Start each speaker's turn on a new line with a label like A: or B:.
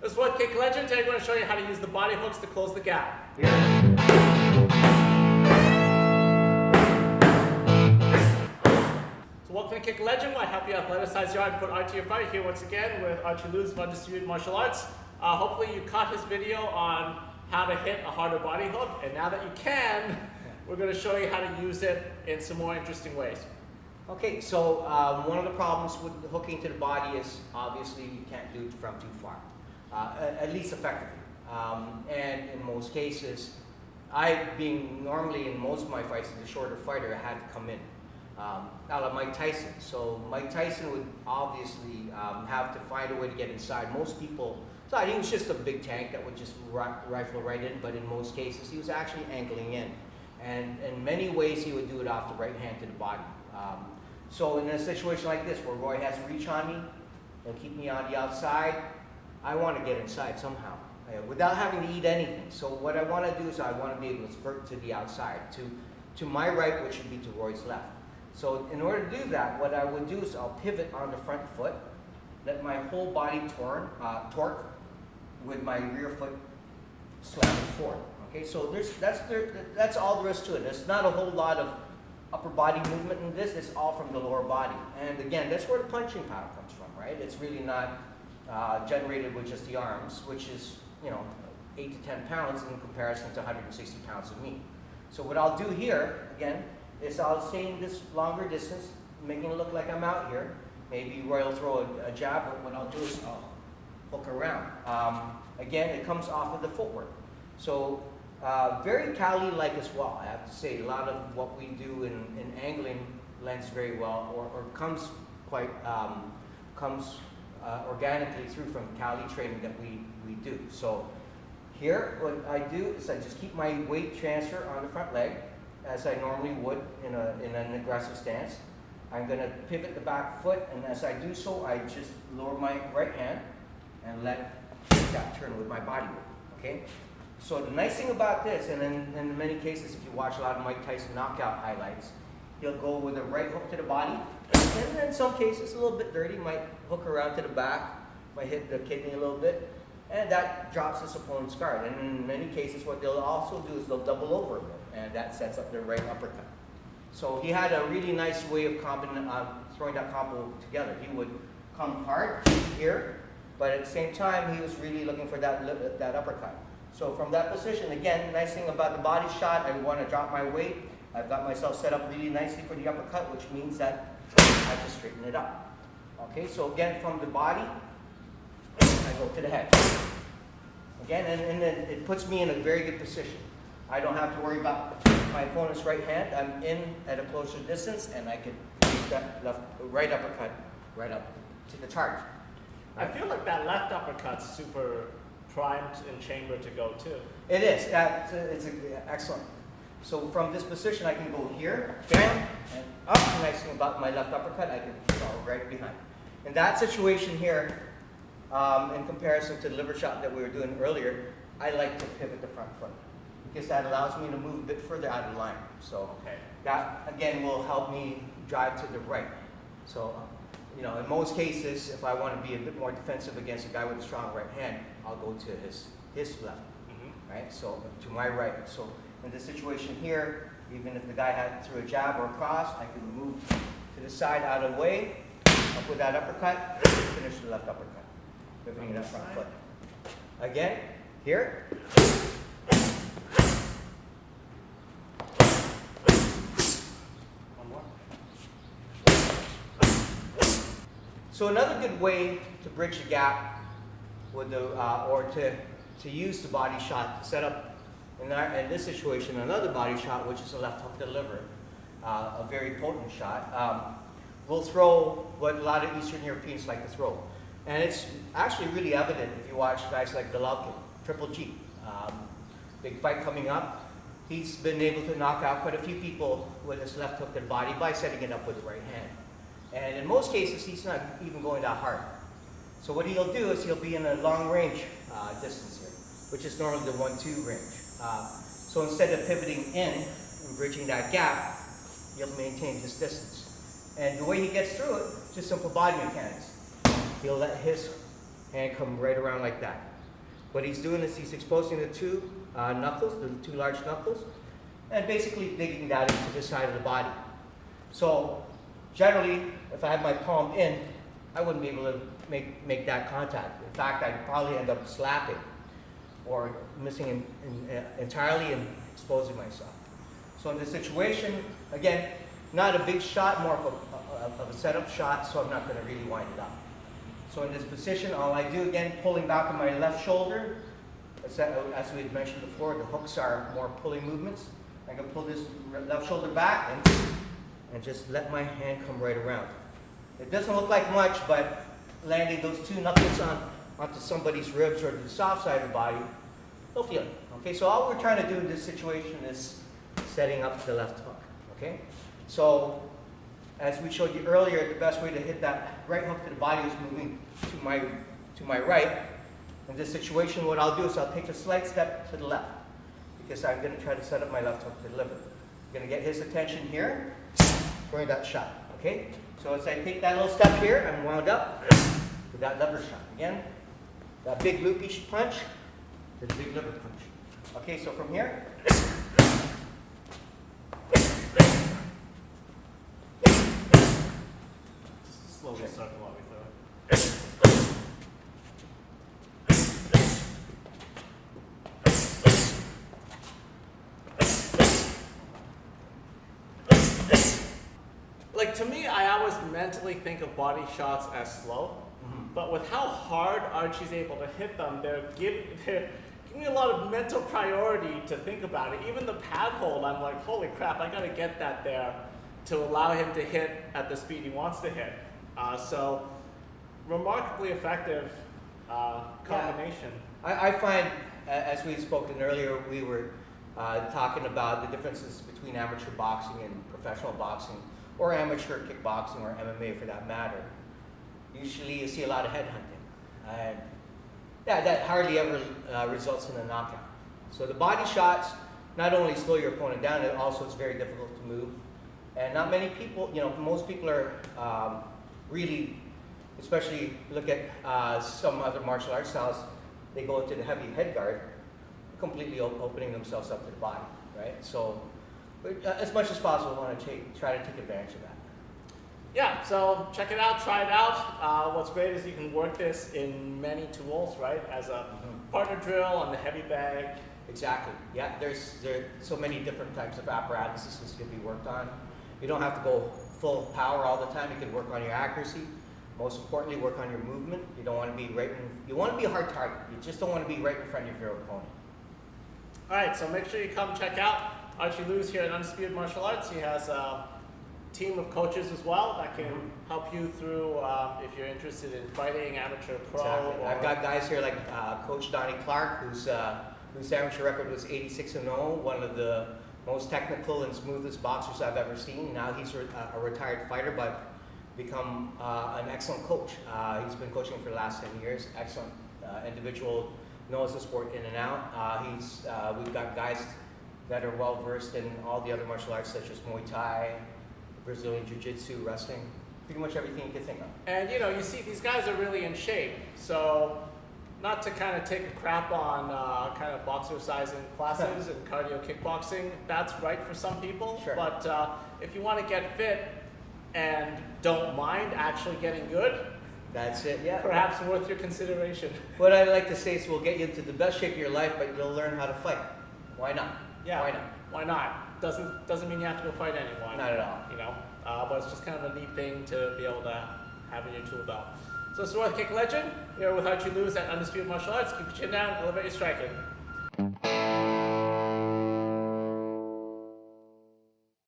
A: This is what Kick Legend. Today I'm going to show you how to use the body hooks to close the gap.
B: Yeah.
A: So welcome to Kick Legend, where I help you athleticize your art and put art to your fight. Here once again with Archie Luz of Undisputed Martial Arts. Hopefully you caught his video on how to hit a harder body hook, and now that you can, we're going to show you how to use it in some more interesting ways.
B: Okay, so one of the problems with hooking to the body is obviously you can't do it from too far, at least effectively. And in most cases, I, being normally in most of my fights the shorter fighter, I had to come in. Out of Mike Tyson. So Mike Tyson would obviously have to find a way to get inside. Most people thought he was just a big tank that would just rifle right in, but in most cases he was actually angling in. And in many ways he would do it off the right hand to the body. So in a situation like this where Roy has reach on me and keep me on the outside, I want to get inside somehow without having to eat anything. So what I want to do is I want to be able to skirt to the outside, to my right, which would be to Roy's left. So in order to do that, what I would do is I'll pivot on the front foot, let my whole body torque with my rear foot slamming forward. Okay, so that's all there is to it. There's not a whole lot of upper body movement in this. It's all from the lower body. And again, that's where the punching power comes from, right? It's really not generated with just the arms, which is, 8 to 10 pounds in comparison to 160 pounds of meat. So what I'll do here, again, is I'll stay in this longer distance, making it look like I'm out here. Maybe Roy will throw a jab, but what I'll do is I'll hook around. Again, it comes off of the footwork. So very Cali-like as well, I have to say. A lot of what we do in angling lends very well, or comes quite, organically through from Cali training that we do. So here, what I do is I just keep my weight transfer on the front leg, as I normally would in an aggressive stance. I'm going to pivot the back foot, and as I do so, I just lower my right hand and let that turn with my body weight, okay? So the nice thing about this, and in many cases, if you watch a lot of Mike Tyson knockout highlights, he'll go with a right hook to the body, and in some cases, a little bit dirty, might hook around to the back, might hit the kidney a little bit, and that drops his opponent's guard. And in many cases, what they'll also do is they'll double over a bit, and that sets up their right uppercut. So he had a really nice way of throwing that combo together. He would come hard here, but at the same time, he was really looking for that uppercut. So from that position, again, nice thing about the body shot, I want to drop my weight. I've got myself set up really nicely for the uppercut, which means that I have to straighten it up. Okay, so again, from the body, I go to the head. Again, and then it puts me in a very good position. I don't have to worry about my opponent's right hand. I'm in at a closer distance, and I can use that right uppercut right up to the target.
A: I feel like that left uppercut's super primed in chamber to go too.
B: It is. It's excellent. So from this position, I can go here, bam, and up. The nice thing about my left uppercut, I can follow right behind. In that situation here, in comparison to the liver shot that we were doing earlier, I like to pivot the front foot because that allows me to move a bit further out of line. So that, again, will help me drive to the right. So, in most cases, if I want to be a bit more defensive against a guy with a strong right hand, I'll go to his left, right? So to my right. So in this situation here, even if the guy had threw a jab or a cross, I can move to the side out of the way, up with that uppercut, finish the left uppercut, pivoting that front foot. Again, here. So another good way to bridge the gap with or to use the body shot to set up, in this situation, another body shot, which is a left hook to the liver, a very potent shot. We'll throw what a lot of Eastern Europeans like to throw. And it's actually really evident if you watch guys like Golovkin, Triple G. Big fight coming up. He's been able to knock out quite a few people with his left hook to the body by setting it up with the right hand. And in most cases, he's not even going that hard. So what he'll do is he'll be in a long range distance here, which is normally the 1-2 range. So instead of pivoting in and bridging that gap, he'll maintain this distance. And the way he gets through it, just simple body mechanics. He'll let his hand come right around like that. What he's doing is he's exposing the two knuckles, the two large knuckles, and basically digging that into this side of the body. So generally, if I had my palm in, I wouldn't be able to make that contact. In fact, I'd probably end up slapping or missing entirely and exposing myself. So in this situation, again, not a big shot, more of a setup shot, so I'm not going to really wind it up. So in this position, all I do, again, pulling back on my left shoulder, as we had mentioned before, the hooks are more pulling movements. I can pull this left shoulder back and just let my hand come right around. It doesn't look like much, but landing those two knuckles onto somebody's ribs or the soft side of the body, they'll feel it. Okay, so all we're trying to do in this situation is setting up the left hook. Okay, so as we showed you earlier, the best way to hit that right hook to the body is moving to my right. In this situation, what I'll do is I'll take a slight step to the left because I'm going to try to set up my left hook to deliver. I'm going to get his attention here during that shot. Okay, so as I take that little step here, I'm wound up with that lever shot. Again, that big loopy punch to the big lever punch. Okay, so from here,
A: Slowly circle while we throw it. Like to me, I always mentally think of body shots as slow, but with how hard Archie's able to hit them, they're giving me a lot of mental priority to think about it. Even the pad hold, I'm like, holy crap, I gotta get that there to allow him to hit at the speed he wants to hit. So, remarkably effective combination.
B: Yeah. I find, as we spoken earlier, we were talking about the differences between amateur boxing and professional boxing, or amateur kickboxing, or MMA for that matter. Usually you see a lot of headhunting. And yeah, that hardly ever results in a knockout. So the body shots not only slow your opponent down, it also is very difficult to move. And not many people, most people are really, especially look at some other martial arts styles, they go into the heavy head guard, completely opening themselves up to the body, right? So as much as possible, I want to try to take advantage of that.
A: Yeah, so check it out, try it out. What's great is you can work this in many tools, right? As a partner drill on the heavy bag.
B: Exactly. Yeah, there are so many different types of apparatuses this can be worked on. You don't have to go full power all the time. You can work on your accuracy. Most importantly, work on your movement. You don't want to be you want to be a hard target. You just don't want to be right in front of your opponent.
A: All right, so make sure you come check out Archie Luz here at Undisputed Martial Arts. He has a team of coaches as well that can help you through if you're interested in fighting, amateur, pro.
B: Exactly. I've got guys here like Coach Donnie Clark, whose amateur record was 86-0, one of the most technical and smoothest boxers I've ever seen. Now he's a retired fighter, but become an excellent coach. He's been coaching for the last 10 years. Excellent individual, knows the sport in and out. We've got guys that are well versed in all the other martial arts such as Muay Thai, Brazilian Jiu-Jitsu, wrestling, pretty much everything you can think of.
A: And you see these guys are really in shape. So not to kind of take a crap on kind of boxercising classes and cardio-kickboxing, that's right for some people.
B: Sure.
A: But if you want to get fit and don't mind actually getting good,
B: that's it, yeah.
A: Perhaps worth your consideration.
B: What I like to say is we'll get you into the best shape of your life, but you'll learn how to fight. Why not?
A: Yeah.
B: Why not?
A: Why not? Doesn't mean you have to go fight anyone.
B: Not at all.
A: But it's just kind of a neat thing to be able to have in your tool belt. So it's North Kick Legend. Here with Archie Luz at Undisputed Martial Arts. Keep your chin down, elevate your striking.